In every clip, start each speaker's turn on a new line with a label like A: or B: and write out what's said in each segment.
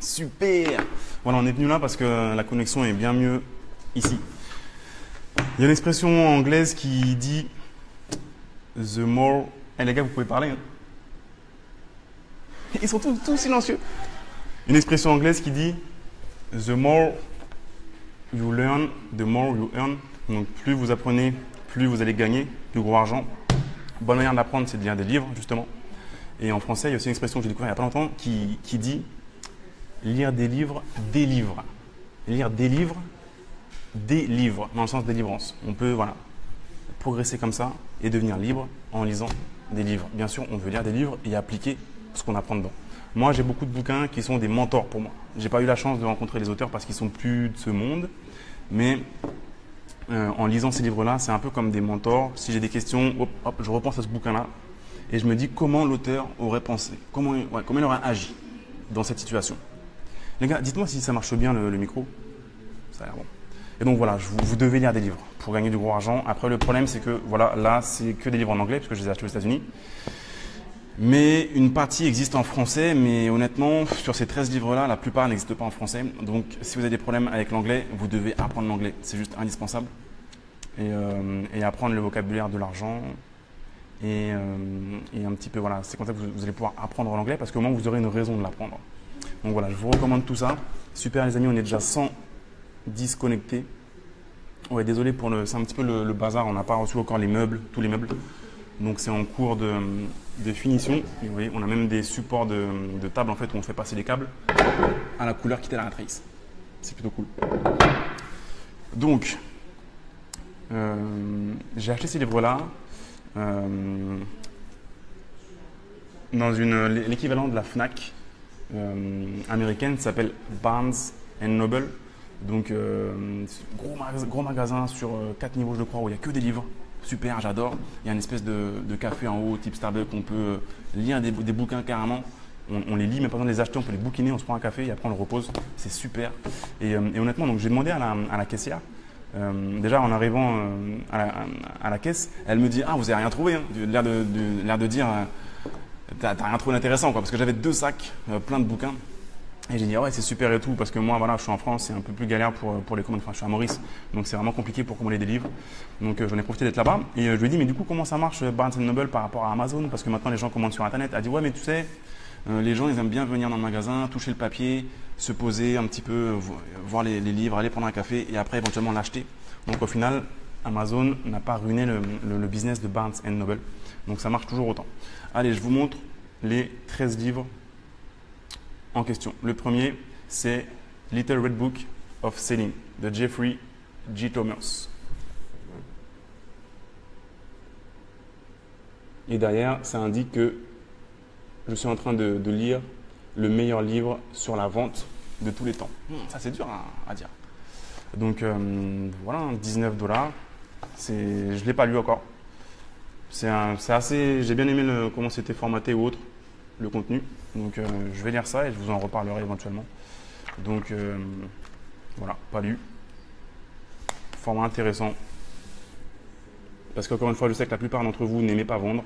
A: Super. Voilà, on est venu là parce que la connexion est bien mieux ici. Il y a une expression anglaise qui dit the more… Eh les gars, vous pouvez parler hein. Ils sont tous silencieux. Une expression anglaise qui dit the more you learn, the more you earn. Donc plus vous apprenez, plus vous allez gagner du gros argent. Bonne manière d'apprendre, c'est de lire des livres, justement. Et en français, il y a aussi une expression que j'ai découverte il n'y a pas longtemps qui dit lire des livres, des livres. Lire des livres, dans le sens délivrance. On peut progresser comme ça et devenir libre en lisant des livres. Bien sûr, on veut lire des livres et appliquer ce qu'on apprend dedans. Moi, j'ai beaucoup de bouquins qui sont des mentors pour moi. Je n'ai pas eu la chance de rencontrer les auteurs parce qu'ils sont plus de ce monde. Mais en lisant ces livres-là, c'est un peu comme des mentors. Si j'ai des questions, hop, je repense à ce bouquin-là et je me dis comment l'auteur aurait pensé, comment il aurait agi dans cette situation. Les gars, dites-moi si ça marche bien le micro. Ça a l'air bon. Et donc voilà, vous devez lire des livres pour gagner du gros argent. Après, le problème, c'est que là, c'est que des livres en anglais parce que je les ai achetés aux États-Unis. Mais une partie existe en français, mais honnêtement, sur ces 13 livres-là, la plupart n'existent pas en français. Donc, si vous avez des problèmes avec l'anglais, vous devez apprendre l'anglais. C'est juste indispensable. Et apprendre le vocabulaire de l'argent. Et un petit peu, c'est comme ça que vous allez pouvoir apprendre l'anglais parce qu'au moins, vous aurez une raison de l'apprendre. Donc voilà, je vous recommande tout ça. Super les amis, on est déjà 110 connectés. Ouais, désolé c'est un petit peu le bazar, on n'a pas reçu encore tous les meubles. Donc c'est en cours de finition. Et vous voyez, on a même des supports de table en fait où on fait passer les câbles à la couleur qui était la matrice. C'est plutôt cool. Donc, j'ai acheté ces livres-là dans l'équivalent de la Fnac américaine, ça s'appelle Barnes & Noble. Donc, gros magasin sur 4 niveaux, je crois, où il n'y a que des livres. Super, j'adore. Il y a une espèce de café en haut, type Starbucks, on peut lire des bouquins carrément. On les lit, mais pas besoin de les acheter, on peut les bouquiner, on se prend un café et après on le repose. C'est super. Et honnêtement, donc j'ai demandé à la caissière, déjà en arrivant à la caisse, elle me dit « Ah, vous n'avez rien trouvé hein. ?» L'air de dire « T'as rien trouvé d'intéressant quoi ?» Parce que j'avais 2 sacs pleins de bouquins. Et j'ai dit, ouais, c'est super et tout, parce que moi, je suis en France, c'est un peu plus galère pour les commandes. Enfin, je suis à Maurice, donc c'est vraiment compliqué pour commander des livres. Donc, j'en ai profité d'être là-bas. Et je lui ai dit, mais du coup, comment ça marche Barnes & Noble par rapport à Amazon? Parce que maintenant, les gens commandent sur Internet. Elle a dit, ouais, mais tu sais, les gens, ils aiment bien venir dans le magasin, toucher le papier, se poser un petit peu, voir les livres, aller prendre un café et après, éventuellement, l'acheter. Donc, au final, Amazon n'a pas ruiné le business de Barnes & Noble. Donc, ça marche toujours autant. Allez, je vous montre les 13 livres en question. Le premier, c'est Little Red Book of Selling de Jeffrey G. Thomas. Et derrière, ça indique que je suis en train de lire le meilleur livre sur la vente de tous les temps. Ça, c'est dur à dire. Donc, voilà, $19. Je ne l'ai pas lu encore. C'est assez… J'ai bien aimé comment c'était formaté ou autre, le contenu. Donc, je vais lire ça et je vous en reparlerai éventuellement. Donc, voilà, pas lu. Format intéressant. Parce qu'encore une fois, je sais que la plupart d'entre vous n'aimez pas vendre.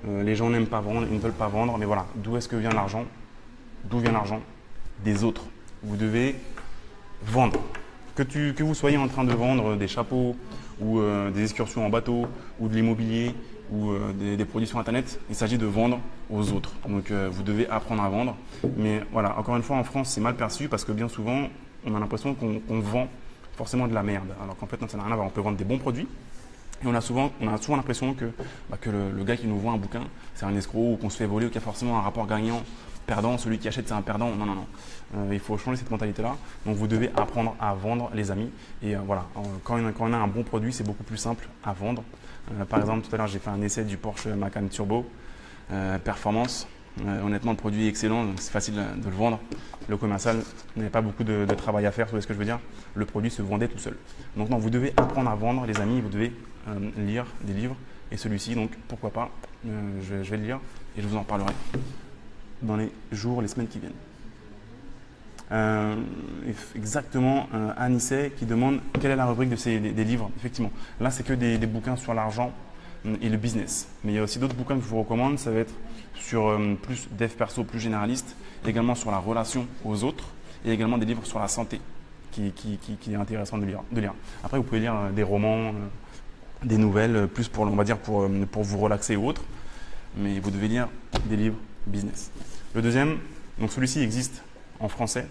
A: Les gens n'aiment pas vendre, ils ne veulent pas vendre. Mais voilà, d'où est-ce que vient l'argent? D'où vient l'argent? Des autres. Vous devez vendre. Que vous soyez en train de vendre des chapeaux ou des excursions en bateau ou de l'immobilier ou des produits sur Internet, il s'agit de vendre aux autres. Donc, vous devez apprendre à vendre. Mais voilà, encore une fois, en France, c'est mal perçu parce que bien souvent, on a l'impression qu'on vend forcément de la merde. Alors qu'en fait, non, ça n'a rien à voir. On peut vendre des bons produits. Et on a souvent l'impression que le gars qui nous vend un bouquin, c'est un escroc ou qu'on se fait voler ou qu'il y a forcément un rapport gagnant-perdant. Celui qui achète, c'est un perdant. Non, non, non. Il faut changer cette mentalité-là. Donc, vous devez apprendre à vendre, les amis. Et voilà, quand on a un bon produit, c'est beaucoup plus simple à vendre. Par exemple, tout à l'heure, j'ai fait un essai du Porsche Macan Turbo Performance. Honnêtement, le produit est excellent, c'est facile de le vendre. Le commercial n'avait pas beaucoup de travail à faire, vous voyez ce que je veux dire. Le produit se vendait tout seul. Donc, non, vous devez apprendre à vendre, les amis. Vous devez lire des livres. Et celui-ci, donc, pourquoi pas, je vais le lire et je vous en parlerai dans les jours, les semaines qui viennent. Exactement, Anissé qui demande quelle est la rubrique des livres. Effectivement, là, c'est que des bouquins sur l'argent et le business. Mais il y a aussi d'autres bouquins que je vous recommande. Ça va être sur plus dev perso, plus généraliste, également sur la relation aux autres. et également des livres sur la santé qui est intéressant de lire. Après, vous pouvez lire des romans, des nouvelles, plus pour, on va dire, pour vous relaxer ou autre, mais vous devez lire des livres business. Le deuxième, donc celui-ci existe en français,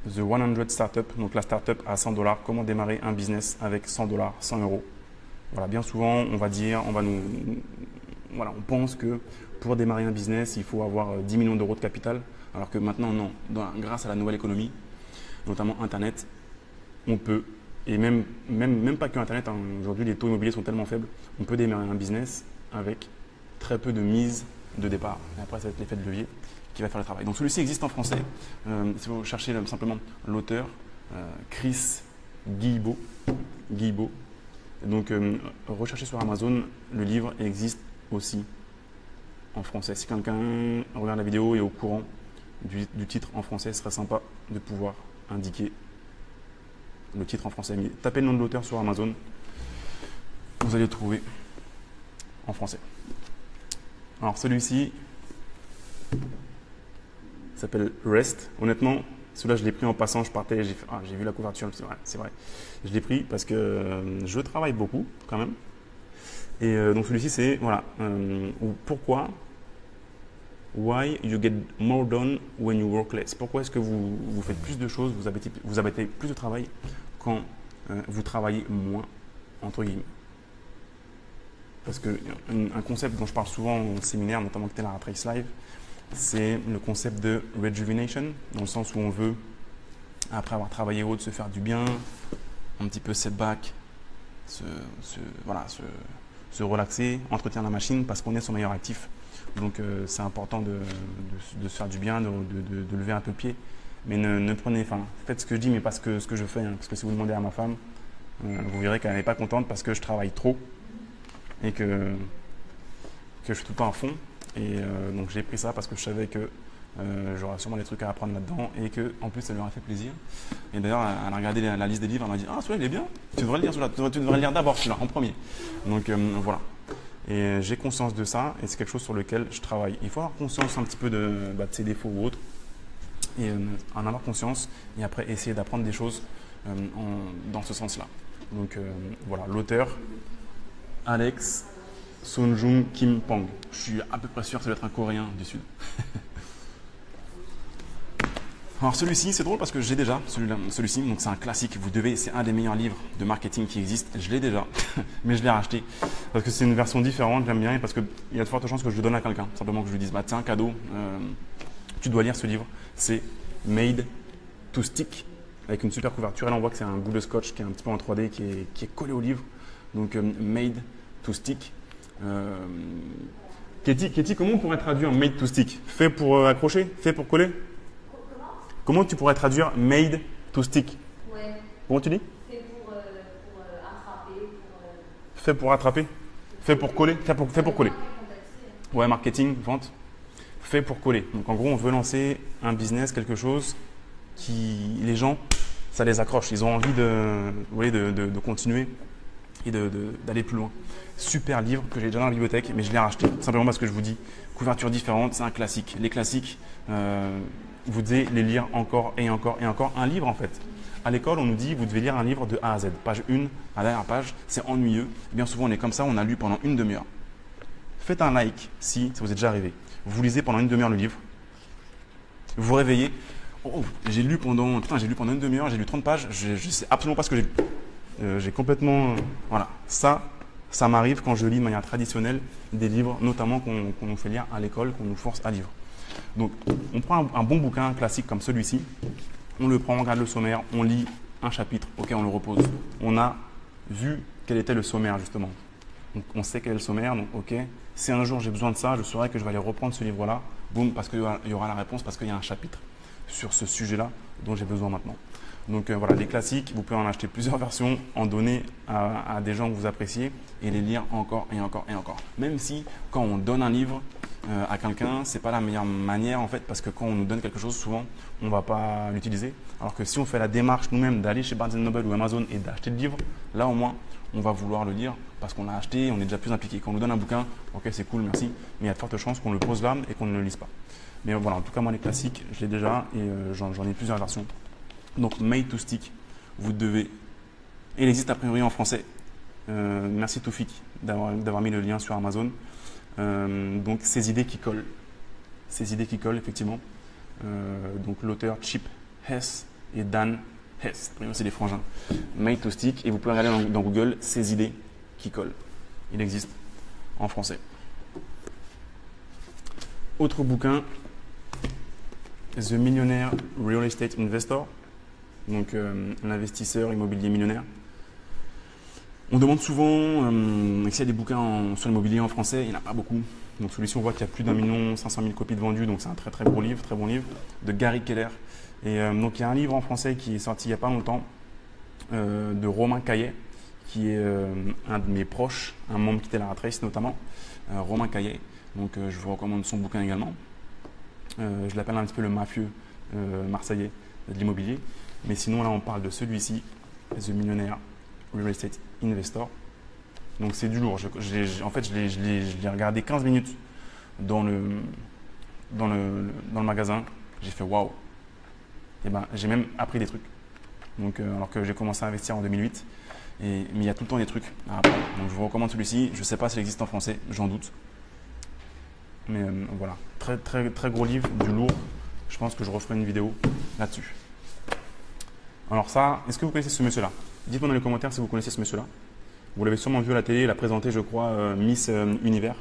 A: The 100 Startup, donc la startup à $100, comment démarrer un business avec $100, 100 euros. Voilà, bien souvent, on pense que pour démarrer un business, il faut avoir 10 millions d'euros de capital, alors que maintenant, non. Grâce à la nouvelle économie, notamment Internet, on peut, et même pas que Internet, hein, aujourd'hui les taux immobiliers sont tellement faibles, on peut démarrer un business avec très peu de mise de départ. Et après, ça va être l'effet de levier qui va faire le travail. Donc celui-ci existe en français. Si vous cherchez simplement l'auteur, Chris Guillebeau. Donc recherchez sur Amazon, le livre existe aussi en français. Si quelqu'un regarde la vidéo et est au courant du titre en français, ce serait sympa de pouvoir indiquer le titre en français. Mais tapez le nom de l'auteur sur Amazon, vous allez le trouver en français. Alors celui-ci s'appelle Rest. Honnêtement, celui-là je l'ai pris en passant, je partais, j'ai vu la couverture, c'est vrai. Je l'ai pris parce que je travaille beaucoup quand même. Et donc celui-ci c'est, voilà, pourquoi Why you get more done when you work less. Pourquoi est-ce que vous faites plus de choses, vous abattez plus de travail quand vous travaillez moins, entre guillemets. Parce qu'un concept dont je parle souvent au séminaire, notamment qui était la Race Live, c'est le concept de rejuvenation, dans le sens où on veut, après avoir travaillé haut, se faire du bien, un petit peu setback, se relaxer, entretenir la machine parce qu'on est son meilleur actif. Donc c'est important de se faire du bien, de lever un peu le pied. Mais faites ce que je dis, mais pas ce que je fais. Hein, parce que si vous demandez à ma femme, vous verrez qu'elle n'est pas contente parce que je travaille trop et que je suis tout le temps à fond. Et donc j'ai pris ça parce que je savais que j'aurais sûrement des trucs à apprendre là-dedans et que en plus ça lui aurait fait plaisir. Et d'ailleurs, elle a regardé la liste des livres, elle m'a dit « Ah, celui-là il est bien, tu devrais le lire celui-là, tu devrais le lire d'abord celui-là, en premier. » Donc voilà. Et j'ai conscience de ça et c'est quelque chose sur lequel je travaille. Il faut avoir conscience un petit peu de ses défauts ou autres et en avoir conscience et après essayer d'apprendre des choses dans ce sens-là. Donc voilà, l'auteur Alex Sonjung Kim Pang. Je suis à peu près sûr que ça doit être un Coréen du Sud. Alors celui-ci, c'est drôle parce que j'ai déjà celui-ci, donc c'est un classique. C'est un des meilleurs livres de marketing qui existent. Je l'ai déjà, mais je l'ai racheté parce que c'est une version différente. J'aime bien et parce qu'il y a de fortes chances que je le donne à quelqu'un. Simplement que je lui dise, tiens, cadeau, tu dois lire ce livre. C'est Made to Stick avec une super couverture. Et là, on voit que c'est un bout de scotch qui est un petit peu en 3D qui est collé au livre. Donc Made to Stick. Katie, comment on pourrait traduire Made to Stick? Fait pour accrocher? Fait pour coller? Comment tu pourrais traduire made to stick?
B: Ouais.
A: Comment tu dis?
B: Fait pour attraper.
A: Fait pour attraper? Fait pour coller? Fait pour coller. Ouais, marketing, vente. Fait pour coller. Donc en gros, on veut lancer un business, quelque chose qui, les gens, ça les accroche. Ils ont envie de continuer et d'aller plus loin. Super livre que j'ai déjà dans la bibliothèque, mais je l'ai racheté. Simplement parce que je vous dis, couverture différente, c'est un classique. Les classiques, vous devez les lire encore et encore et encore. Un livre, en fait. À l'école, on nous dit, vous devez lire un livre de A à Z. Page 1 à la dernière page, c'est ennuyeux. Bien souvent, on est comme ça, on a lu pendant une demi-heure. Faites un like si ça vous est déjà arrivé. Vous lisez pendant une demi-heure le livre. Vous vous réveillez. Oh, j'ai lu pendant une demi-heure, j'ai lu 30 pages, je ne sais absolument pas ce que j'ai lu. J'ai complètement… voilà. Ça m'arrive quand je lis de manière traditionnelle des livres, notamment qu'on nous fait lire à l'école, qu'on nous force à lire. Donc, on prend un bon bouquin, un classique comme celui-ci, on le prend, on regarde le sommaire, on lit un chapitre, ok, on le repose. On a vu quel était le sommaire, justement. Donc, on sait quel est le sommaire, donc ok, si un jour j'ai besoin de ça, je saurai que je vais aller reprendre ce livre-là, boum, parce qu'il y aura la réponse, parce qu'il y a un chapitre sur ce sujet-là dont j'ai besoin maintenant. Donc voilà, les classiques, vous pouvez en acheter plusieurs versions, en donner à des gens que vous appréciez et les lire encore et encore et encore. Même si, quand on donne un livre, à quelqu'un, c'est pas la meilleure manière en fait, parce que quand on nous donne quelque chose, souvent, on ne va pas l'utiliser. Alors que si on fait la démarche nous-mêmes d'aller chez Barnes Noble ou Amazon et d'acheter le livre, là au moins, on va vouloir le lire parce qu'on l'a acheté, on est déjà plus impliqué. Quand on nous donne un bouquin, ok, c'est cool, merci, mais il y a de fortes chances qu'on le pose là et qu'on ne le lise pas. Mais voilà, en tout cas, moi, les classiques, je l'ai déjà et j'en ai plusieurs versions. Donc, Made to Stick, vous devez. Il existe a priori en français. Merci Toufik d'avoir mis le lien sur Amazon. Donc, ces idées qui collent. Ces idées qui collent, effectivement. Donc, l'auteur Chip Hess et Dan Hess. C'est des frangins. Made to Stick. Et vous pouvez regarder dans Google ces idées qui collent. Il existe en français. Autre bouquin, The Millionaire Real Estate Investor. Donc, l'investisseur immobilier millionnaire. On demande souvent s'il y a des bouquins sur l'immobilier en français. Il n'y en a pas beaucoup. Donc, celui-ci, on voit qu'il y a plus d'1,5 million copies de vendues. Donc, c'est un très très gros livre, très bon livre, de Gary Keller. Et donc, il y a un livre en français qui est sorti il n'y a pas longtemps, de Romain Caillet, qui est un de mes proches, un membre qui était la Rat Race notamment, Romain Caillet. Donc, je vous recommande son bouquin également. Je l'appelle un petit peu le mafieux marseillais de l'immobilier. Mais sinon, là, on parle de celui-ci, The Millionaire Real Estate Investor. Donc, c'est du lourd. En fait, je l'ai regardé 15 minutes dans le magasin. J'ai fait waouh. Et ben, j'ai même appris des trucs. Donc, alors que j'ai commencé à investir en 2008. Mais il y a tout le temps des trucs à apprendre. Donc, je vous recommande celui-ci. Je ne sais pas s'il existe en français, j'en doute. Mais voilà, très, très, très gros livre, du lourd. Je pense que je referai une vidéo là-dessus. Alors ça, est-ce que vous connaissez ce monsieur-là? Dites-moi dans les commentaires si vous connaissez ce monsieur-là. Vous l'avez sûrement vu à la télé, il a présenté, je crois, Miss Univers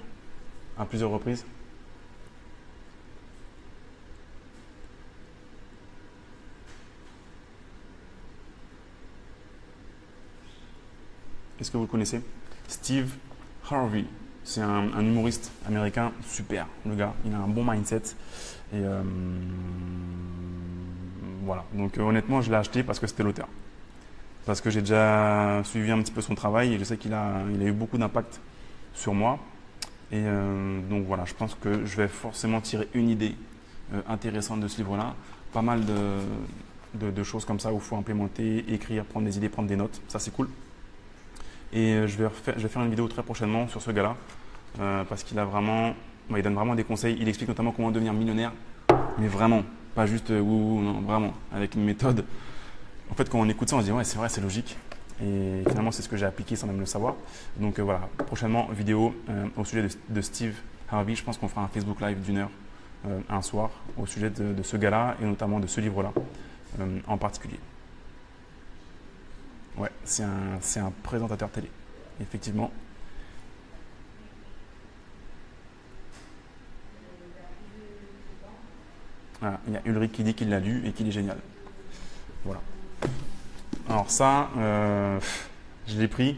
A: à plusieurs reprises. Est-ce que vous le connaissez? Steve Harvey. C'est un humoriste américain super, le gars. Il a un bon mindset. Et voilà. Donc honnêtement, je l'ai acheté parce que c'était l'auteur. Parce que j'ai déjà suivi un petit peu son travail et je sais qu'il a eu beaucoup d'impact sur moi. Et donc voilà, je pense que je vais forcément tirer une idée intéressante de ce livre-là. Pas mal de choses comme ça où il faut implémenter, écrire, prendre des idées, prendre des notes. Ça, c'est cool. Et je vais faire une vidéo très prochainement sur ce gars-là parce qu'il a vraiment, il donne vraiment des conseils. Il explique notamment comment devenir millionnaire, mais vraiment, pas juste non, vraiment, avec une méthode. En fait, quand on écoute ça, on se dit ouais, c'est vrai, c'est logique. Et finalement, c'est ce que j'ai appliqué sans même le savoir. Donc voilà, prochainement, vidéo au sujet de Steve Harvey. Je pense qu'on fera un Facebook Live d'1 heure un soir au sujet de ce gars-là et notamment de ce livre-là en particulier. Ouais, c'est un présentateur télé, effectivement. Voilà, il y a Ulrich qui dit qu'il l'a lu et qu'il est génial. Voilà. Alors ça, je l'ai pris.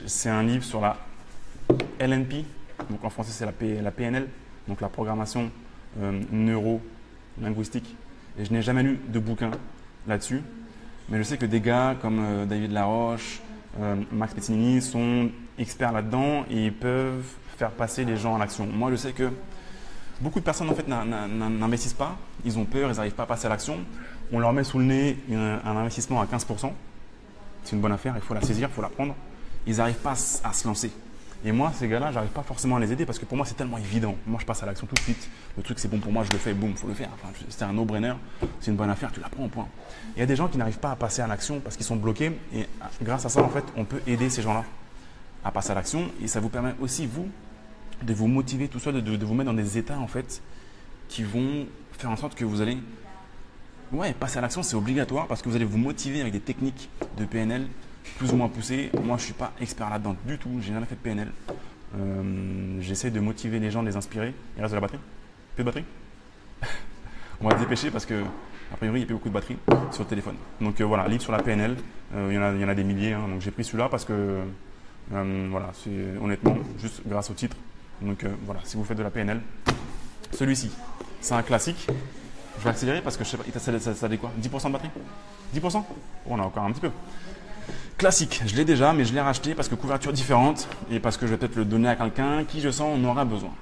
A: C'est un livre sur la LNP, donc en français c'est la PNL, donc la programmation neuro-linguistique. Et je n'ai jamais lu de bouquin là-dessus. Mais je sais que des gars comme David Laroche, Max Pettinini sont experts là-dedans et ils peuvent faire passer les gens à l'action. Moi, je sais que beaucoup de personnes en fait n'investissent pas, ils ont peur, ils n'arrivent pas à passer à l'action. On leur met sous le nez un investissement à 15%. C'est une bonne affaire, il faut la saisir, il faut la prendre. Ils n'arrivent pas à se lancer. Et moi, ces gars-là, j'arrive pas forcément à les aider parce que pour moi, c'est tellement évident. Moi, je passe à l'action tout de suite. Le truc, c'est bon pour moi, je le fais, boum, il faut le faire. Enfin, c'est un no-brainer, c'est une bonne affaire, tu la prends au point. Il y a des gens qui n'arrivent pas à passer à l'action parce qu'ils sont bloqués. Et grâce à ça, en fait, on peut aider ces gens-là à passer à l'action. Et ça vous permet aussi, vous, de vous motiver tout seul, de vous mettre dans des états, en fait, qui vont faire en sorte que vous allez… Ouais, passer à l'action, c'est obligatoire parce que vous allez vous motiver avec des techniques de PNL plus ou moins poussées. Moi, je ne suis pas expert là-dedans du tout. J'ai jamais fait de PNL. J'essaie de motiver les gens, de les inspirer. Il reste de la batterie? Plus de batterie? On va se dépêcher parce que, a priori, il n'y a plus beaucoup de batterie sur le téléphone. Donc voilà, livre sur la PNL. Il y en a des milliers. Hein, donc j'ai pris celui-là parce que, voilà, c'est honnêtement juste grâce au titre. Donc voilà, si vous faites de la PNL, celui-ci, c'est un classique. Je vais accélérer parce que je sais pas, ça dit quoi? 10% de batterie? 10%? On a encore un petit peu. Classique, je l'ai déjà, mais je l'ai racheté parce que couverture différente et parce que je vais peut-être le donner à quelqu'un qui, je sens, en aura besoin.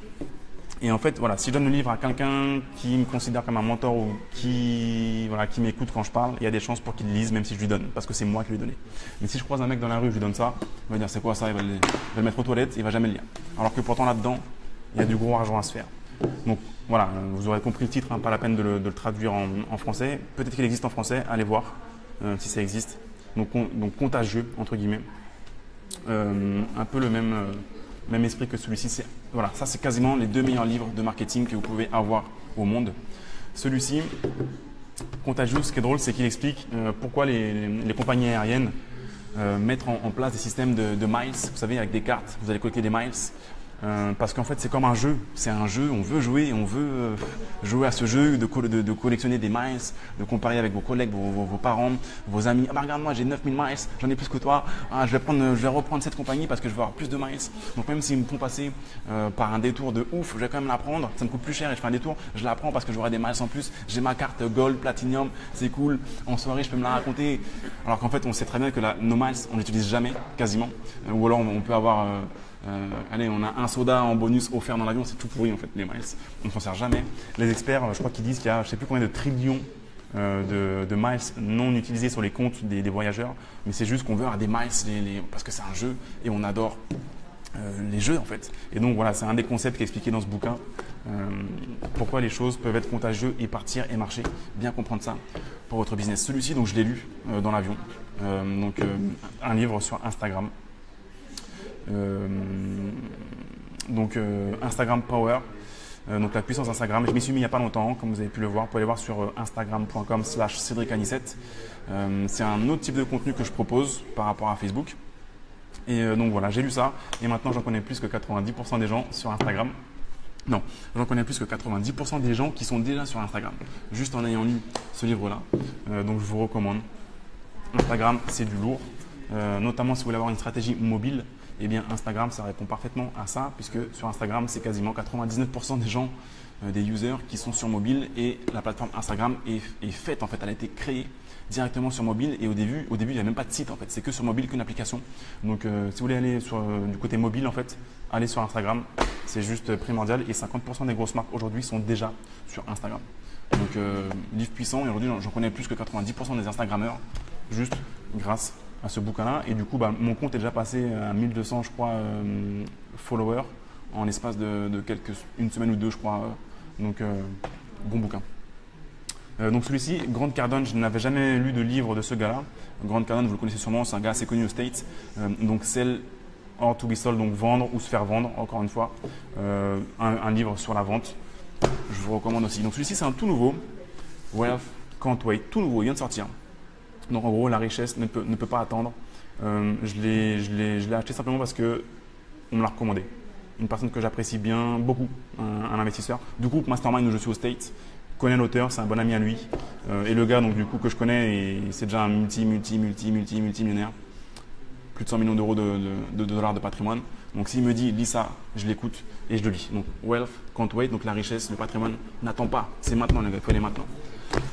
A: Et en fait, voilà, si je donne le livre à quelqu'un qui me considère comme un mentor ou qui m'écoute quand je parle, il y a des chances pour qu'il le lise, même si je lui donne, parce que c'est moi qui lui ai donné. Mais si je croise un mec dans la rue, je lui donne ça, il va dire c'est quoi ça, il va le mettre aux toilettes, il va jamais le lire. Alors que pourtant là-dedans, il y a du gros argent à se faire. Donc voilà, vous aurez compris le titre, pas la peine de le traduire en français. Peut-être qu'il existe en français, allez voir si ça existe. Donc contagieux, entre guillemets. Un peu le même esprit que celui-ci. Voilà, ça c'est quasiment les 2 meilleurs livres de marketing que vous pouvez avoir au monde. Celui-ci, Contagious, ce qui est drôle, c'est qu'il explique pourquoi les compagnies aériennes mettent en place des systèmes de miles. Vous savez, avec des cartes, vous allez collecter des miles. Parce qu'en fait, c'est comme un jeu. C'est un jeu, on veut jouer, on veut jouer à ce jeu, de collectionner des miles, de comparer avec vos collègues, vos parents, vos amis. Ah bah regarde-moi, j'ai 9000 miles, j'en ai plus que toi. Ah, je vais reprendre cette compagnie parce que je veux avoir plus de miles. Donc même s'ils me font passer par un détour de ouf, je vais quand même la prendre. Ça me coûte plus cher et je fais un détour, je la prends parce que j'aurai des miles en plus. J'ai ma carte Gold, Platinum, c'est cool. En soirée, je peux me la raconter. Alors qu'en fait, on sait très bien que nos miles, on n'utilise jamais, quasiment. Ou alors on peut avoir... allez, on a un soda en bonus offert dans l'avion, c'est tout pourri en fait, les miles. On ne s'en sert jamais. Les experts, je crois qu'ils disent qu'il y a, je ne sais plus combien de trillions de miles non utilisés sur les comptes des voyageurs, mais c'est juste qu'on veut avoir des miles parce que c'est un jeu et on adore les jeux en fait. Et donc voilà, c'est un des concepts qui est expliqué dans ce bouquin. Pourquoi les choses peuvent être contagieuses et partir et marcher. Bien comprendre ça pour votre business. Celui-ci, donc je l'ai lu dans l'avion. Un livre sur Instagram. Instagram Power, donc la puissance d'Instagram. Je m'y suis mis il n'y a pas longtemps, comme vous avez pu le voir. Vous pouvez aller voir sur instagram.com/CédricAnissette. C'est un autre type de contenu que je propose par rapport à Facebook. Et donc voilà, j'ai lu ça et maintenant j'en connais plus que 90% des gens sur Instagram. Non, j'en connais plus que 90% des gens qui sont déjà sur Instagram, juste en ayant lu ce livre-là. Donc je vous recommande. Instagram, c'est du lourd, notamment si vous voulez avoir une stratégie mobile. Eh bien, Instagram, ça répond parfaitement à ça, puisque sur Instagram, c'est quasiment 99% des gens, des users qui sont sur mobile et la plateforme Instagram est faite, en fait, elle a été créée directement sur mobile et au début, il n'y a même pas de site, en fait, c'est que sur mobile qu'une application. Donc, si vous voulez aller du côté mobile, en fait, allez sur Instagram, c'est juste primordial et 50% des grosses marques aujourd'hui sont déjà sur Instagram. Donc, livre puissant et aujourd'hui, j'en connais plus que 90% des Instagrammeurs, juste grâce à ce bouquin-là. Et du coup, mon compte est déjà passé à 1200, je crois, followers en l'espace de une semaine ou deux, je crois. Donc, bon bouquin. Donc celui-ci, Grant Cardone, je n'avais jamais lu de livre de ce gars-là. Grant Cardone, vous le connaissez sûrement, c'est un gars assez connu aux States. Donc Sell or to be sold, donc vendre ou se faire vendre, encore une fois. Un livre sur la vente. Je vous recommande aussi. Donc celui-ci, c'est un tout nouveau. Wealth Can't Wait, tout nouveau, il vient de sortir. Donc en gros, la richesse ne peut pas attendre. Je l'ai acheté simplement parce qu'on me l'a recommandé. Une personne que j'apprécie bien, beaucoup, un investisseur. Du groupe Mastermind où je suis au States, connaît l'auteur, c'est un bon ami à lui. Et le gars donc, du coup, que je connais, c'est déjà un multimillionnaire. Plus de 100 millions d'euros de dollars de patrimoine. Donc s'il me dit, lis ça, je l'écoute et je le lis. Donc Wealth Can't Wait, donc la richesse, le patrimoine n'attend pas. C'est maintenant, les gars, il faut aller maintenant.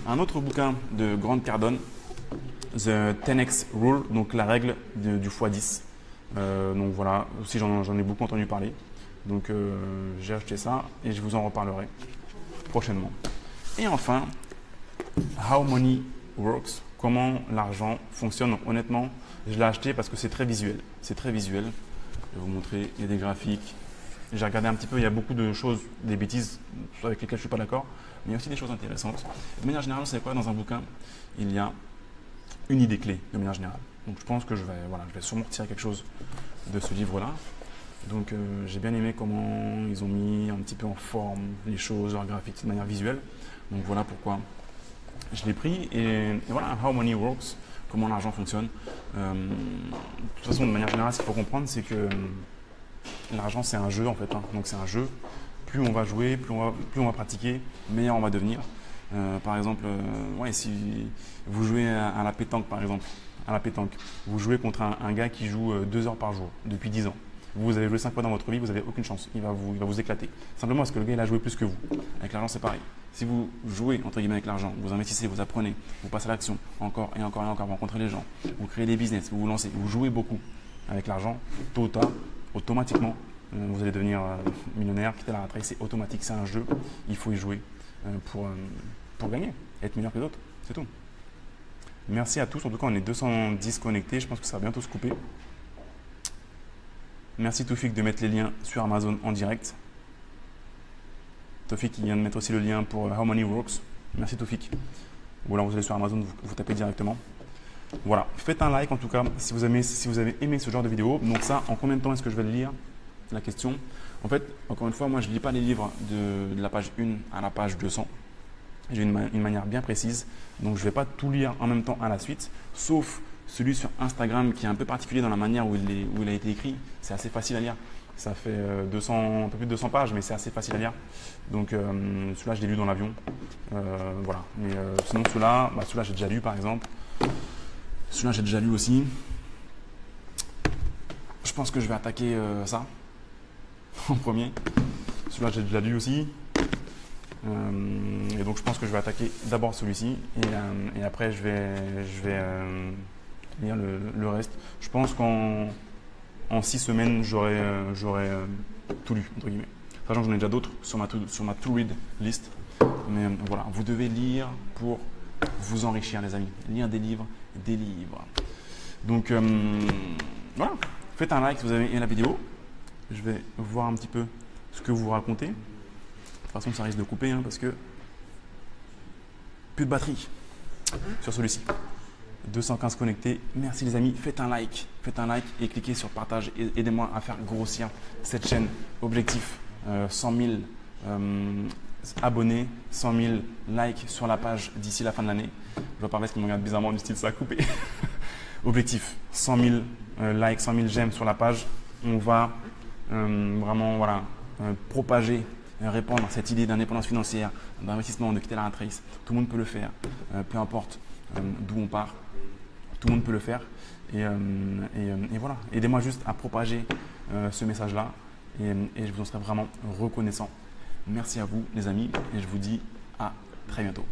A: Un autre bouquin de Grant Cardone, The 10X Rule, donc la règle du x10. Donc voilà, aussi j'en ai beaucoup entendu parler. Donc j'ai acheté ça et je vous en reparlerai prochainement. Et enfin, How Money Works, comment l'argent fonctionne. Donc, honnêtement, je l'ai acheté parce que c'est très visuel. C'est très visuel. Je vais vous montrer, il y a des graphiques. J'ai regardé un petit peu, il y a beaucoup de choses, des bêtises avec lesquelles je ne suis pas d'accord, mais il y a aussi des choses intéressantes. De manière générale, c'est quoi dans un bouquin? Il y a une idée clé de manière générale. Donc je pense que je vais sûrement retirer quelque chose de ce livre-là. Donc j'ai bien aimé comment ils ont mis un petit peu en forme les choses, leurs graphiques de manière visuelle. Donc voilà pourquoi je l'ai pris. Et voilà, How Money Works, comment l'argent fonctionne. De toute façon, de manière générale, ce qu'il faut comprendre, c'est que l'argent, c'est un jeu en fait. Donc c'est un jeu. Plus on va jouer, plus on va pratiquer, meilleur on va devenir. Par exemple, si vous jouez à la pétanque, par exemple, vous jouez contre un gars qui joue 2 heures par jour depuis 10 ans. Vous avez joué 5 fois dans votre vie, vous n'avez aucune chance. Il va vous éclater. Simplement parce que le gars, il a joué plus que vous. Avec l'argent, c'est pareil. Si vous jouez, entre guillemets, avec l'argent, vous investissez, vous apprenez, vous passez à l'action, encore et encore et encore, vous rencontrez les gens, vous créez des business, vous vous lancez, vous jouez beaucoup avec l'argent, tôt ou tard, automatiquement, vous allez devenir millionnaire. Quitter la rat race, c'est automatique, c'est un jeu. Il faut y jouer pour gagner, être meilleur que les autres. C'est tout. Merci à tous. En tout cas, on est 210 connectés. Je pense que ça va bientôt se couper. Merci Toufik de mettre les liens sur Amazon en direct. Toufik qui vient de mettre aussi le lien pour How Money Works. Merci Toufik. Ou alors vous allez sur Amazon, vous tapez directement. Voilà, faites un like en tout cas si vous avez aimé ce genre de vidéo. Donc ça, en combien de temps est-ce que je vais le lire? La question. En fait, encore une fois, moi je ne lis pas les livres de la page 1 à la page 200. J'ai une manière bien précise. Donc je ne vais pas tout lire en même temps à la suite, sauf celui sur Instagram qui est un peu particulier dans la manière où il a été écrit. C'est assez facile à lire. Ça fait un peu plus de 200 pages, mais c'est assez facile à lire. Donc celui-là, je l'ai lu dans l'avion. Voilà. Mais sinon, celui-là, j'ai déjà lu par exemple. Celui-là, j'ai déjà lu aussi. Je pense que je vais attaquer ça en premier. Celui-là, j'ai déjà lu aussi. Et donc, je pense que je vais attaquer d'abord celui-ci. Et après, je vais lire le reste. Je pense qu'en 6 semaines, j'aurai tout lu, entre guillemets. Sachant que j'en ai déjà d'autres sur ma to-read list. Mais voilà, vous devez lire pour vous enrichir, les amis. Lire des livres. Donc, voilà. Faites un like si vous avez aimé la vidéo. Je vais voir un petit peu ce que vous racontez. De toute façon, ça risque de couper parce que plus de batterie sur celui-ci. 215 connectés. Merci les amis. Faites un like et cliquez sur partage. Aidez-moi à faire grossir cette chaîne. Objectif 100 000 abonnés, 100 000 likes sur la page d'ici la fin de l'année. Je vois pas parce qu'il me regarde bizarrement du style ça a coupé. Objectif 100 000 likes, 100 000 j'aime sur la page. On va vraiment propager, répandre cette idée d'indépendance financière, d'investissement, de quitter la rat race. Tout le monde peut le faire, peu importe d'où on part. Tout le monde peut le faire. Et voilà, aidez-moi juste à propager ce message-là et je vous en serai vraiment reconnaissant. Merci à vous les amis et je vous dis à très bientôt.